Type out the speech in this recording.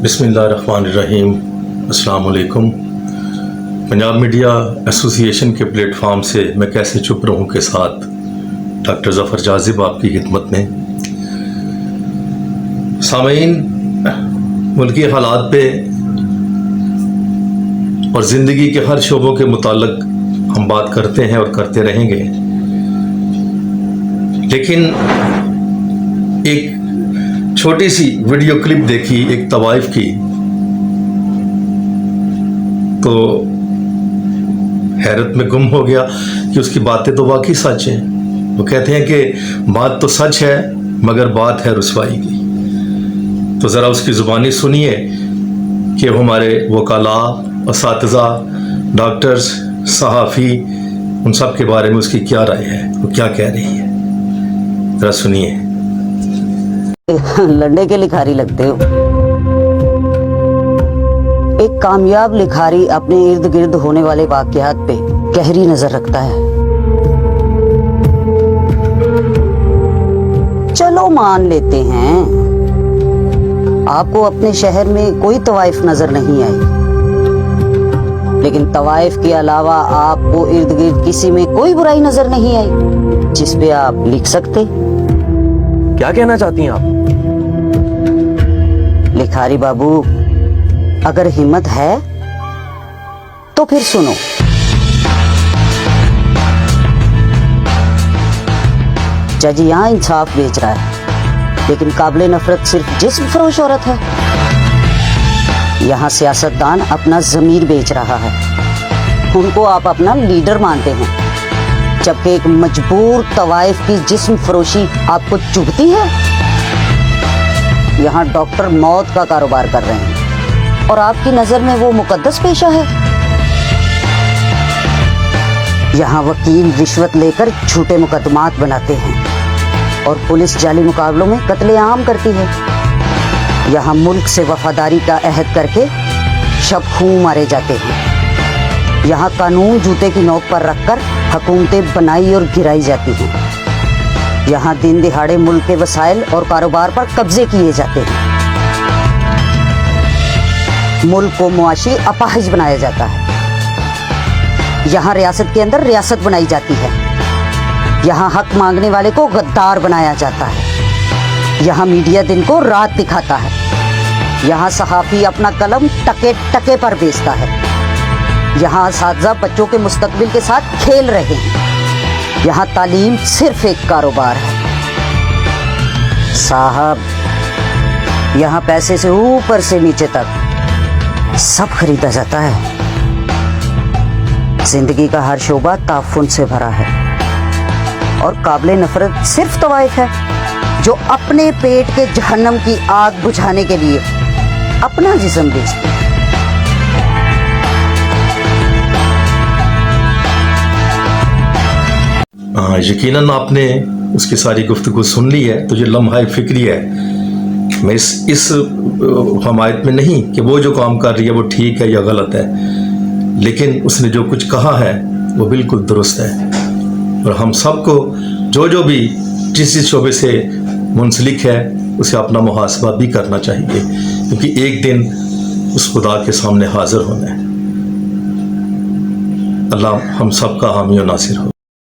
बिस्मिल्लाहिर्रहमानिर्रहीम। अस्सलाम वालेकुम। पंजाब मीडिया एसोसिएशन के प्लेटफॉर्म से मैं कैसे चुप रहूं के साथ डॉक्टर ज़फ़र जाज़िब आपकी खिदमत में। सामीन, मुल्की हालात पे और ज़िंदगी के हर शोबों के मुताल्लिक हम बात करते हैं और करते रहेंगे, लेकिन एक छोटी सी वीडियो क्लिप देखी एक तवाइफ की, तो हैरत में गुम हो गया कि उसकी बातें तो वाकई सच हैं। वो कहते हैं कि बात तो सच है मगर बात है रुसवाई की। तो ज़रा उसकी ज़ुबानी सुनिए कि हमारे वकाला, असातिज़ा, डॉक्टर्स, सहाफ़ी, उन सब के बारे में उसकी क्या राय है, वो क्या कह रही है। ज़रा सुनिए। लड़ने के लिखारी लगते हो। एक कामयाब लिखारी अपने इर्द गिर्द होने वाले वाकयात पे गहरी नजर रखता है। चलो मान लेते हैं आपको अपने शहर में कोई तवाइफ नजर नहीं आई, लेकिन तवाइफ के अलावा आपको इर्द गिर्द किसी में कोई बुराई नजर नहीं आई जिस पे आप लिख सकते। क्या कहना चाहती हैं आप? लिखारी बाबू, अगर हिम्मत है तो फिर सुनो। जज यहां इंसाफ बेच रहा है, लेकिन काबिले नफरत सिर्फ जिस्म फरोश औरत है। यहां सियासतदान अपना ज़मीर बेच रहा है, उनको आप अपना लीडर मानते हैं, जबकि एक मजबूर तवाइफ की जिस्म फरोशी आपको चुभती है। यहाँ डॉक्टर मौत का कारोबार कर रहे हैं और आपकी नजर में वो मुकद्दस पेशा है। यहाँ वकील रिश्वत लेकर झूठे मुकदमात बनाते हैं और पुलिस जाली मुकाबलों में कत्लेआम करती है। यहाँ मुल्क से वफादारी का अहद करके शब खून मारे जाते हैं। यहाँ कानून जूते की नोक पर रखकर हुकूमतें बनाई और गिराई जाती हैं। यहाँ दिन दिहाड़े मुल्क के वसाइल और कारोबार पर कब्जे किए जाते हैं। मुल्क को मुआशी अपाहिज बनाया जाता है। यहाँ रियासत के अंदर रियासत बनाई जाती है। यहाँ हक मांगने वाले को गद्दार बनाया जाता है। यहाँ मीडिया दिन को रात दिखाता है। यहाँ सहाफ़ी अपना कलम टके टके पर बेचता है। यहाँ असातिज़ा बच्चों के मुस्तकबिल के साथ खेल रहे हैं। यहाँ तालीम सिर्फ एक कारोबार है। साहब, यहाँ पैसे से ऊपर से नीचे तक सब खरीदा जाता है। जिंदगी का हर शोबा ताफुन से भरा है और काबिले नफरत सिर्फ तवाइफ है जो अपने पेट के जहन्नम की आग बुझाने के लिए अपना जिस्म बेचती है। यकीनन आपने उसकी सारी गुफ्तगू सुन ली है, तो ये लम्हा फिक्री है। मैं इस हमायत में नहीं कि वो जो काम कर रही है वो ठीक है या गलत है, लेकिन उसने जो कुछ कहा है वो बिल्कुल दुरुस्त है। और हम सबको जो भी जिस शोबे से मुंसलिक है उसे अपना मुहासबा भी करना चाहिए, क्योंकि एक दिन उस खुदा के सामने हाजिर होना है। अल्लाह हम सब का हामी और नासिर हो।